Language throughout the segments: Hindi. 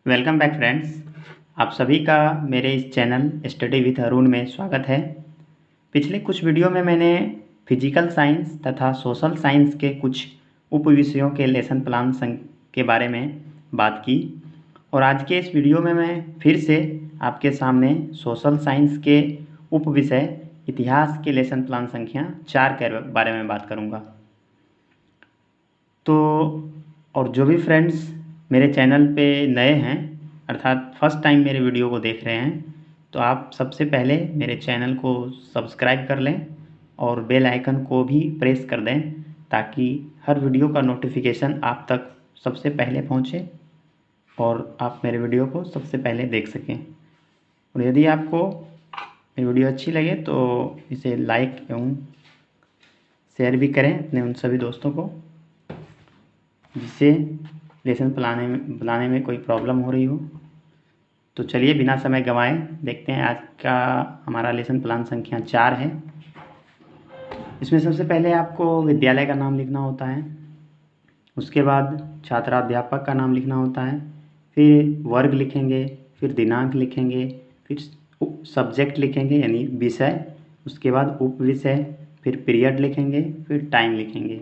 Welcome back friends. आप सभी का मेरे इस चैनल स्टडी विद अरुण में स्वागत है। पिछले कुछ वीडियो में मैंने फिजिकल साइंस तथा सोशल साइंस के कुछ उप विषयों के लेसन प्लान के बारे में बात की और आज के इस वीडियो में मैं फिर से आपके सामने सोशल साइंस के उप विषय इतिहास के लेसन प्लान संख्या 4 के बारे में बात करूँगा। तो और जो भी फ्रेंड्स मेरे चैनल पे नए हैं अर्थात फर्स्ट टाइम मेरे वीडियो को देख रहे हैं तो आप सबसे पहले मेरे चैनल को सब्सक्राइब कर लें और बेल आइकन को भी प्रेस कर दें ताकि हर वीडियो का नोटिफिकेशन आप तक सबसे पहले पहुंचे और आप मेरे वीडियो को सबसे पहले देख सकें। और यदि आपको मेरी वीडियो अच्छी लगे तो इसे लाइक एवं शेयर भी करें अपने उन सभी दोस्तों को जिससे लेसन बनाने में कोई प्रॉब्लम हो रही हो। तो चलिए बिना समय गंवाए देखते हैं आज का हमारा लेसन प्लान संख्या 4 है। इसमें सबसे पहले आपको विद्यालय का नाम लिखना होता है, उसके बाद छात्राध्यापक का नाम लिखना होता है, फिर वर्ग लिखेंगे, फिर दिनांक लिखेंगे, फिर सब्जेक्ट लिखेंगे यानी विषय, उसके बाद उप विषय, फिर पीरियड लिखेंगे, फिर टाइम लिखेंगे।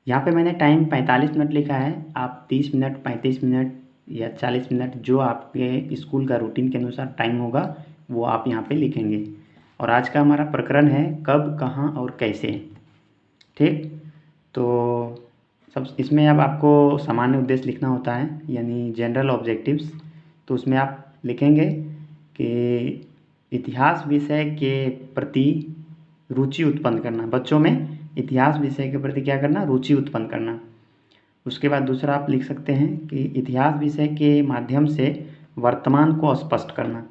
यहाँ पे मैंने टाइम 45 मिनट लिखा है, आप 30 मिनट 35 मिनट या 40 मिनट जो आपके स्कूल का रूटीन के अनुसार टाइम होगा वो आप यहाँ पे लिखेंगे। और आज का हमारा प्रकरण है कब, कहाँ और कैसे। ठीक, तो सब इसमें अब आपको सामान्य उद्देश्य लिखना होता है यानी जनरल ऑब्जेक्टिव्स। तो उसमें आप लिखेंगे कि इतिहास विषय के प्रति रुचि उत्पन्न करना, बच्चों में इतिहास विषय के प्रति क्या करना, रुचि उत्पन्न करना। उसके बाद दूसरा आप लिख सकते हैं कि इतिहास विषय के माध्यम से वर्तमान को स्पष्ट करना।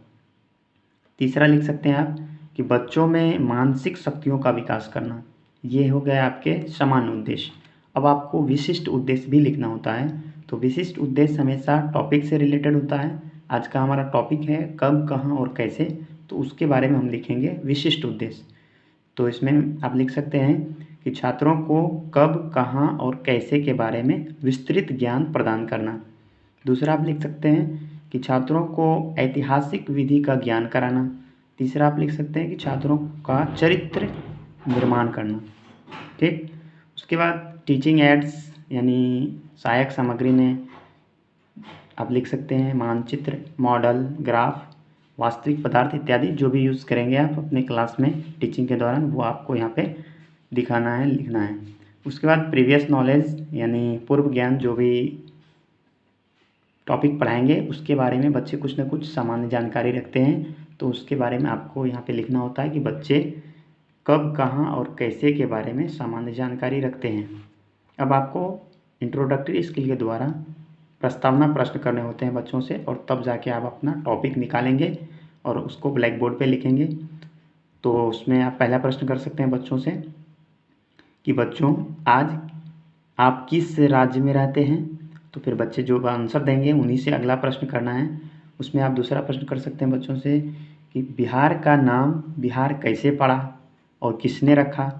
तीसरा लिख सकते हैं आप कि बच्चों में मानसिक शक्तियों का विकास करना। ये हो गया आपके सामान्य उद्देश्य। अब आपको विशिष्ट उद्देश्य भी लिखना होता है। तो विशिष्ट उद्देश्य हमेशा टॉपिक से रिलेटेड होता है। आज का हमारा टॉपिक है कब, कहाँ और कैसे, तो उसके बारे में हम लिखेंगे विशिष्ट उद्देश्य। तो इसमें आप लिख सकते हैं कि छात्रों को कब, कहाँ और कैसे के बारे में विस्तृत ज्ञान प्रदान करना। दूसरा आप लिख सकते हैं कि छात्रों को ऐतिहासिक विधि का ज्ञान कराना। तीसरा आप लिख सकते हैं कि छात्रों का चरित्र निर्माण करना। ठीक, उसके बाद टीचिंग एड्स यानी सहायक सामग्री में आप लिख सकते हैं मानचित्र, मॉडल, ग्राफ, वास्तविक पदार्थ इत्यादि जो भी यूज़ करेंगे आप अपने क्लास में टीचिंग के दौरान वो आपको यहाँ पे दिखाना है, लिखना है। उसके बाद प्रीवियस नॉलेज यानी पूर्व ज्ञान, जो भी टॉपिक पढ़ाएंगे उसके बारे में बच्चे कुछ ना कुछ सामान्य जानकारी रखते हैं तो उसके बारे में आपको यहाँ पे लिखना होता है कि बच्चे कब, कहाँ और कैसे के बारे में सामान्य जानकारी रखते हैं। अब आपको इंट्रोडक्टरी स्किल के द्वारा प्रस्तावना प्रश्न करने होते हैं बच्चों से और तब जाके आप अपना टॉपिक निकालेंगे और उसको ब्लैक बोर्ड पे लिखेंगे। तो उसमें आप पहला प्रश्न कर सकते हैं बच्चों से कि बच्चों आज आप किस राज्य में रहते हैं। तो फिर बच्चे जो आंसर देंगे उन्हीं से अगला प्रश्न करना है। उसमें आप दूसरा प्रश्न कर सकते हैं बच्चों से कि बिहार का नाम बिहार कैसे पड़ा और किसने रखा,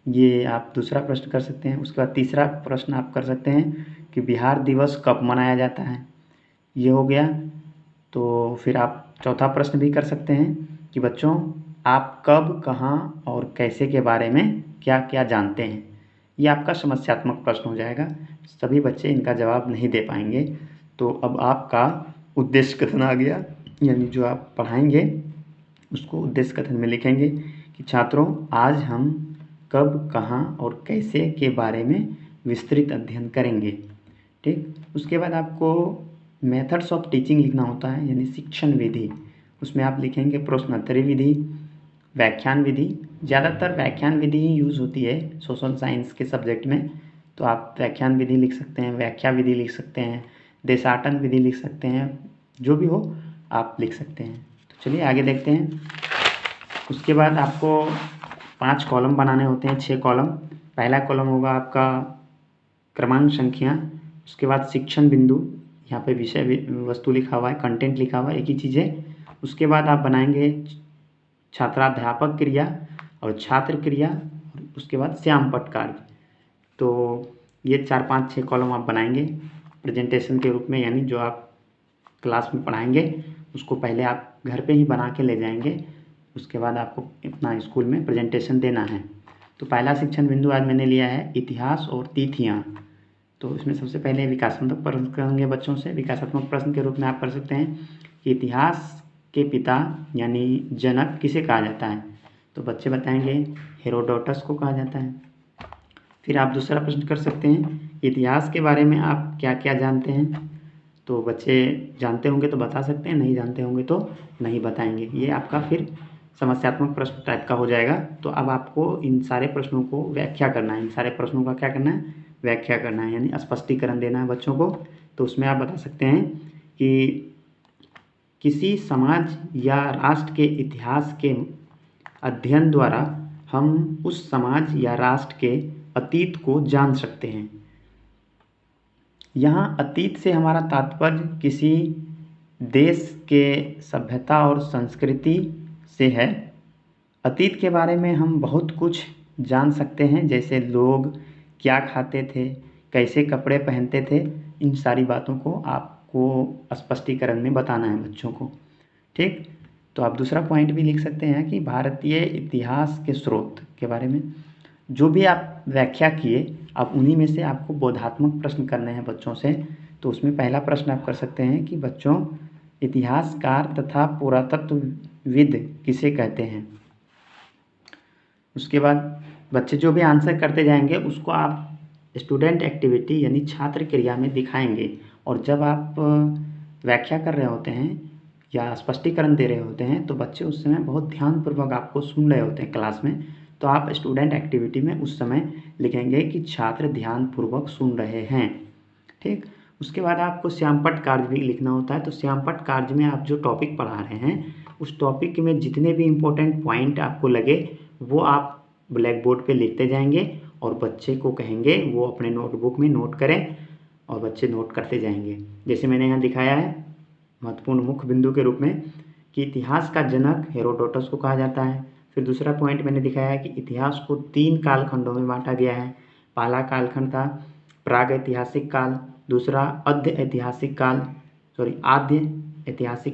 ये आप दूसरा प्रश्न कर सकते हैं। उसके बाद तीसरा प्रश्न आप कर सकते हैं कि बिहार दिवस कब मनाया जाता है, ये हो गया। तो फिर आप चौथा प्रश्न भी कर सकते हैं कि बच्चों आप कब, कहाँ और कैसे के बारे में क्या क्या जानते हैं। ये आपका समस्यात्मक प्रश्न हो जाएगा, सभी बच्चे इनका जवाब नहीं दे पाएंगे। तो अब आपका उद्देश्य कथन आ गया, यानी जो आप पढ़ाएंगे उसको उद्देश्य कथन में लिखेंगे कि छात्रों आज हम कब, कहाँ और कैसे के बारे में विस्तृत अध्ययन करेंगे। ठीक, उसके बाद आपको मेथड्स ऑफ टीचिंग लिखना होता है यानी शिक्षण विधि। उसमें आप लिखेंगे प्रश्नोत्तरी विधि, व्याख्यान विधि। ज़्यादातर व्याख्यान विधि ही यूज़ होती है सोशल साइंस के सब्जेक्ट में, तो आप व्याख्यान विधि लिख सकते हैं, व्याख्या विधि लिख सकते हैं, देशाटन विधि लिख सकते हैं, जो भी हो आप लिख सकते हैं। तो चलिए आगे देखते हैं। उसके बाद आपको 5 कॉलम बनाने होते हैं, 6 कॉलम। पहला कॉलम होगा आपका क्रमांक संख्या, उसके बाद शिक्षण बिंदु, यहाँ पे विषय वस्तु लिखा हुआ है, कंटेंट लिखा हुआ है, एक ही चीज़ है। उसके बाद आप बनाएंगे छात्राध्यापक क्रिया और छात्र क्रिया, और उसके बाद श्यामपट्ट कार्य। तो ये 4 5 6 कॉलम आप बनाएंगे प्रेजेंटेशन के रूप में, यानी जो आप क्लास में पढ़ाएंगे उसको पहले आप घर पे ही बना के ले जाएंगे, उसके बाद आपको अपना स्कूल में प्रेजेंटेशन देना है। तो पहला शिक्षण बिंदु आज मैंने लिया है इतिहास और तिथियाँ। तो इसमें सबसे पहले विकासात्मक प्रश्न करेंगे बच्चों से। विकासात्मक प्रश्न के रूप में आप कर सकते हैं कि इतिहास के पिता यानी जनक किसे कहा जाता है। तो बच्चे बताएंगे हेरोडोटस को कहा जाता है। फिर आप दूसरा प्रश्न कर सकते हैं इतिहास के बारे में आप क्या क्या जानते हैं। तो बच्चे जानते होंगे तो बता सकते हैं, नहीं जानते होंगे तो नहीं बताएंगे। ये आपका फिर समस्यात्मक प्रश्न टाइप का हो जाएगा। तो अब आपको इन सारे प्रश्नों को व्याख्या करना है। इन सारे प्रश्नों का क्या करना है, व्याख्या करना है, यानी स्पष्टीकरण देना है बच्चों को। तो उसमें आप बता सकते हैं कि किसी समाज या राष्ट्र के इतिहास के अध्ययन द्वारा हम उस समाज या राष्ट्र के अतीत को जान सकते हैं। यहाँ अतीत से हमारा तात्पर्य किसी देश के सभ्यता और संस्कृति से है। अतीत के बारे में हम बहुत कुछ जान सकते हैं, जैसे लोग क्या खाते थे, कैसे कपड़े पहनते थे। इन सारी बातों को आपको स्पष्टीकरण में बताना है बच्चों को। ठीक, तो आप दूसरा पॉइंट भी लिख सकते हैं कि भारतीय इतिहास के स्रोत के बारे में जो भी आप व्याख्या किए, अब उन्हीं में से आपको बोधात्मक प्रश्न करने हैं बच्चों से। तो उसमें पहला प्रश्न आप कर सकते हैं कि बच्चों इतिहासकार तथा पुरातत्वविद किसे कहते हैं। उसके बाद बच्चे जो भी आंसर करते जाएंगे उसको आप स्टूडेंट एक्टिविटी यानी छात्र क्रिया में दिखाएंगे। और जब आप व्याख्या कर रहे होते हैं या स्पष्टीकरण दे रहे होते हैं तो बच्चे उस समय बहुत ध्यानपूर्वक आपको सुन रहे होते हैं क्लास में। तो आप स्टूडेंट एक्टिविटी में उस समय लिखेंगे कि छात्र ध्यानपूर्वक सुन रहे हैं। ठीक, उसके बाद आपको श्यामपट्ट कार्य भी लिखना होता है। तो श्यामपट्ट कार्य में आप जो टॉपिक पढ़ा रहे हैं उस टॉपिक में जितने भी इम्पोर्टेंट पॉइंट आपको लगे वो आप ब्लैक बोर्ड पर लिखते जाएंगे और बच्चे को कहेंगे वो अपने नोटबुक में नोट करें और बच्चे नोट करते जाएंगे। जैसे मैंने यहाँ दिखाया है महत्वपूर्ण मुख्य बिंदु के रूप में कि इतिहास का जनक हेरोडोटस को कहा जाता है। फिर दूसरा पॉइंट मैंने दिखाया है कि इतिहास को 3 कालखंडों में बांटा गया है। पहला कालखंड था प्राग ऐतिहासिक काल, दूसरा आद्य ऐतिहासिक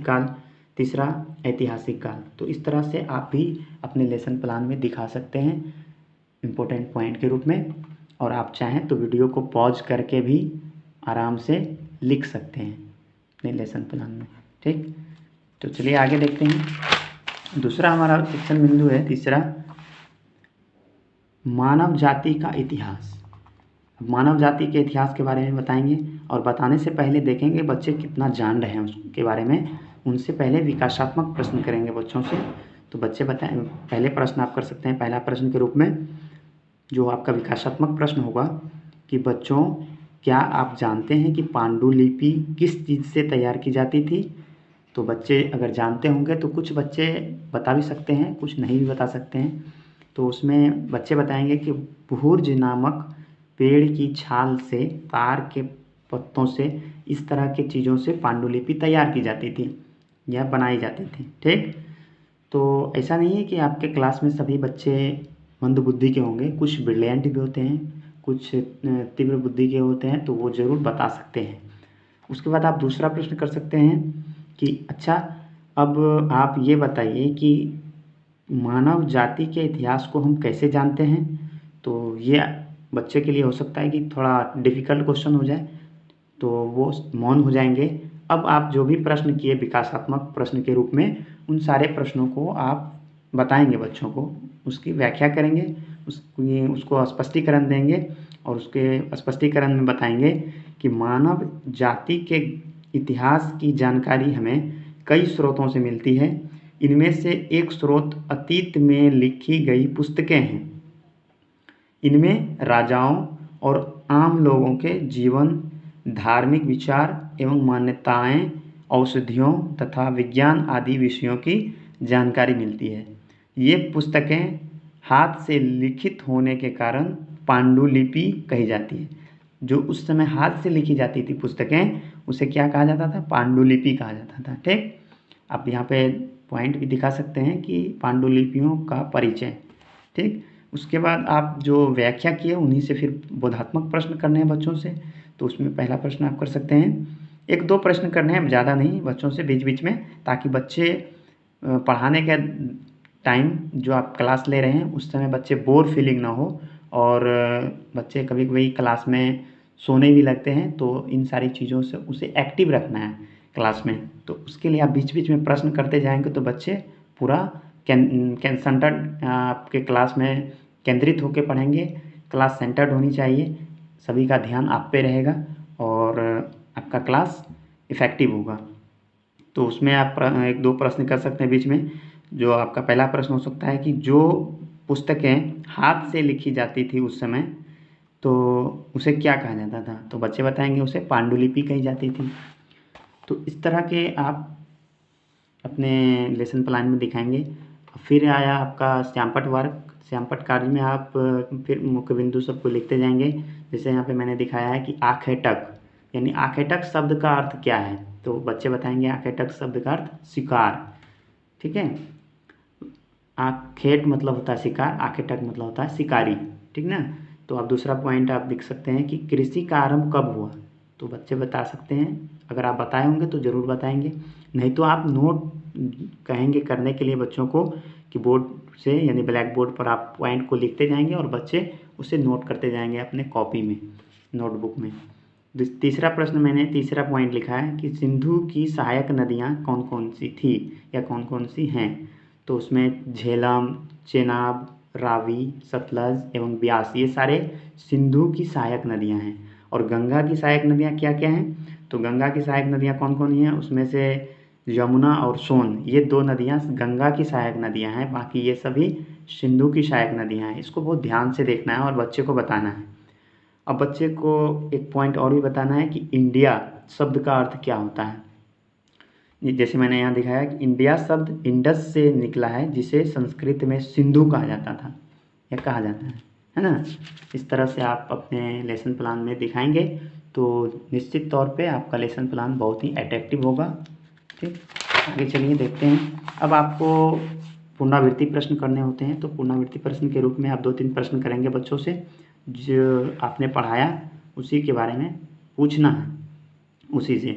काल, तीसरा ऐतिहासिक काल। तो इस तरह से आप भी अपने लेसन प्लान में दिखा सकते हैं इम्पोर्टेंट पॉइंट के रूप में। और आप चाहें तो वीडियो को पॉज करके भी आराम से लिख सकते हैं अपने लेसन प्लान में। ठीक, तो चलिए आगे देखते हैं। दूसरा हमारा शिक्षण बिंदु है तीसरा, मानव जाति का इतिहास। मानव जाति के इतिहास के बारे में बताएंगे और बताने से पहले देखेंगे बच्चे कितना जान रहे हैं उसके बारे में। उनसे पहले विकासात्मक प्रश्न करेंगे बच्चों से। तो बच्चे बताएं, पहले प्रश्न आप कर सकते हैं पहला प्रश्न के रूप में जो आपका विकासात्मक प्रश्न होगा कि बच्चों क्या आप जानते हैं कि पांडुलिपि किस चीज़ से तैयार की जाती थी। तो बच्चे अगर जानते होंगे तो कुछ बच्चे बता भी सकते हैं, कुछ नहीं भी बता सकते हैं। तो उसमें बच्चे बताएंगे कि भूर्ज नामक पेड़ की छाल से, तार के पत्तों से, इस तरह के चीज़ों से पांडुलिपि तैयार की जाती थी या बनाई जाती थी। ठीक, तो ऐसा नहीं है कि आपके क्लास में सभी बच्चे मंद बुद्धि के होंगे, कुछ ब्रिलियंट भी होते हैं, कुछ तीव्र बुद्धि के होते हैं, तो वो ज़रूर बता सकते हैं। उसके बाद आप दूसरा प्रश्न कर सकते हैं कि अच्छा अब आप ये बताइए कि मानव जाति के इतिहास को हम कैसे जानते हैं। तो ये बच्चे के लिए हो सकता है कि थोड़ा डिफ़िकल्ट क्वेश्चन हो जाए, तो वो मौन हो जाएंगे। अब आप जो भी प्रश्न किए विकासात्मक प्रश्न के रूप में उन सारे प्रश्नों को आप बताएंगे बच्चों को, उसकी व्याख्या करेंगे, उसको स्पष्टीकरण देंगे और उसके स्पष्टीकरण में बताएंगे कि मानव जाति के इतिहास की जानकारी हमें कई स्रोतों से मिलती है। इनमें से एक स्रोत अतीत में लिखी गई पुस्तकें हैं। इनमें राजाओं और आम लोगों के जीवन, धार्मिक विचार एवं मान्यताएं, औषधियों तथा विज्ञान आदि विषयों की जानकारी मिलती है। ये पुस्तकें हाथ से लिखित होने के कारण पांडुलिपि कही जाती है। जो उस समय हाथ से लिखी जाती थी पुस्तकें उसे क्या कहा जाता था, पांडुलिपि कहा जाता था। ठीक, आप यहाँ पे पॉइंट भी दिखा सकते हैं कि पांडुलिपियों का परिचय। ठीक, उसके बाद आप जो व्याख्या किए उन्हीं से फिर बोधात्मक प्रश्न करने हैं बच्चों से। तो उसमें पहला प्रश्न आप कर सकते हैं 1-2 प्रश्न करने हैं, ज़्यादा नहीं, बच्चों से बीच बीच में, ताकि बच्चे पढ़ाने के टाइम जो आप क्लास ले रहे हैं उस समय बच्चे बोर फीलिंग ना हो। और बच्चे कभी कभी क्लास में सोने भी लगते हैं, तो इन सारी चीज़ों से उसे एक्टिव रखना है क्लास में। तो उसके लिए आप बीच बीच में प्रश्न करते जाएंगे तो बच्चे पूरा सेंटर्ड आपके क्लास में केंद्रित होकर पढ़ेंगे। क्लास सेंटर्ड होनी चाहिए, सभी का ध्यान आप पे रहेगा और आपका क्लास इफ़ेक्टिव होगा। तो उसमें आप 1-2 प्रश्न कर सकते हैं बीच में। जो आपका पहला प्रश्न हो सकता है कि जो पुस्तकें हाथ से लिखी जाती थी उस समय, तो उसे क्या कहा जाता था? तो बच्चे बताएंगे उसे पांडुलिपि कही जाती थी। तो इस तरह के आप अपने लेसन प्लान में दिखाएंगे। फिर आया आपका श्यामपट्ट वर्क। श्यामपट्ट कार्य में आप फिर मुख्य बिंदु सबको लिखते जाएंगे। जैसे यहाँ पे मैंने दिखाया है कि आखेटक, यानी आखेटक शब्द का अर्थ क्या है? तो बच्चे बताएंगे आखेटक शब्द का अर्थ शिकार। ठीक है, आखेट मतलब होता है शिकार, आखेटक मतलब होता है शिकारी। ठीक ना। तो आप दूसरा पॉइंट आप लिख सकते हैं कि कृषि का आरंभ कब हुआ? तो बच्चे बता सकते हैं, अगर आप बताए होंगे तो ज़रूर बताएंगे, नहीं तो आप नोट कहेंगे करने के लिए बच्चों को कि बोर्ड से यानी ब्लैक बोर्ड पर आप पॉइंट को लिखते जाएंगे और बच्चे उसे नोट करते जाएंगे अपने कॉपी में, नोटबुक में। तीसरा प्रश्न मैंने तीसरा पॉइंट लिखा है कि सिंधु की सहायक नदियाँ कौन कौन सी थी या कौन कौन सी हैं? तो उसमें झेलम, चेनाब, रावी, सतलज एवं ब्यास, ये सारे सिंधु की सहायक नदियाँ हैं। और गंगा की सहायक नदियाँ क्या क्या हैं? तो गंगा की सहायक नदियाँ कौन कौन हैं? उसमें से यमुना और सोन, ये 2 नदियाँ गंगा की सहायक नदियाँ हैं, बाकी ये सभी सिंधु की सहायक नदियाँ हैं। इसको बहुत ध्यान से देखना है और बच्चे को बताना है। अब बच्चे को एक पॉइंट और भी बताना है कि इंडिया शब्द का अर्थ क्या होता है। जैसे मैंने यहाँ दिखाया कि इंडिया शब्द इंडस से निकला है, जिसे संस्कृत में सिंधु कहा जाता था या कहा जाता है ना। इस तरह से आप अपने लेसन प्लान में दिखाएंगे तो निश्चित तौर पे आपका लेसन प्लान बहुत ही अट्रैक्टिव होगा। ठीक, आगे चलिए देखते हैं। अब आपको पुनरावृत्ति प्रश्न करने होते हैं, तो पुनरावृत्ति प्रश्न के रूप में आप 2-3 प्रश्न करेंगे बच्चों से, जो आपने पढ़ाया उसी के बारे में पूछना है उसी से,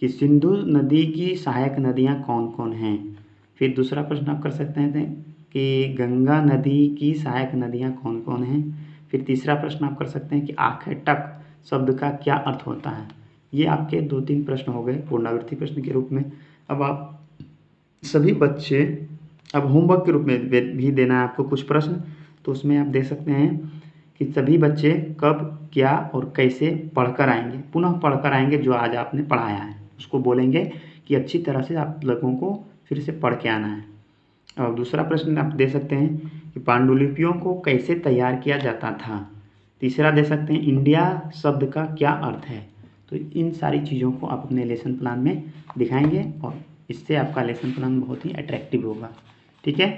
कि सिंधु नदी की सहायक नदियाँ कौन कौन हैं। फिर दूसरा प्रश्न आप कर सकते हैं कि गंगा नदी की सहायक नदियाँ कौन कौन हैं। फिर तीसरा प्रश्न आप कर सकते हैं कि आखेटक शब्द का क्या अर्थ होता है। ये आपके 2-3 प्रश्न हो गए पुनरावृत्ति प्रश्न के रूप में। अब आप सभी बच्चे, अब होमवर्क के रूप में भी देना है आपको कुछ प्रश्न, तो उसमें आप दे सकते हैं कि सभी बच्चे कब, क्या और कैसे पढ़कर आएंगे, पुनः पढ़कर आएंगे जो आज आपने पढ़ाया है, उसको बोलेंगे कि अच्छी तरह से आप लोगों को फिर से पढ़ के आना है। और दूसरा प्रश्न आप दे सकते हैं कि पांडुलिपियों को कैसे तैयार किया जाता था। तीसरा दे सकते हैं इंडिया शब्द का क्या अर्थ है। तो इन सारी चीज़ों को आप अपने लेसन प्लान में दिखाएंगे और इससे आपका लेसन प्लान बहुत ही अट्रैक्टिव होगा। ठीक है,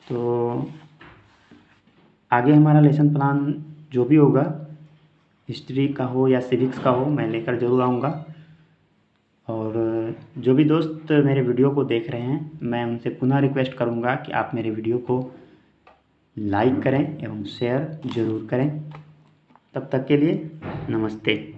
तो आगे हमारा लेसन प्लान जो भी होगा, हिस्ट्री का हो या सिविक्स का हो, मैं लेकर ज़रूर आऊँगा। और जो भी दोस्त मेरे वीडियो को देख रहे हैं, मैं उनसे पुनः रिक्वेस्ट करूँगा कि आप मेरे वीडियो को लाइक करें एवं शेयर ज़रूर करें। तब तक के लिए नमस्ते।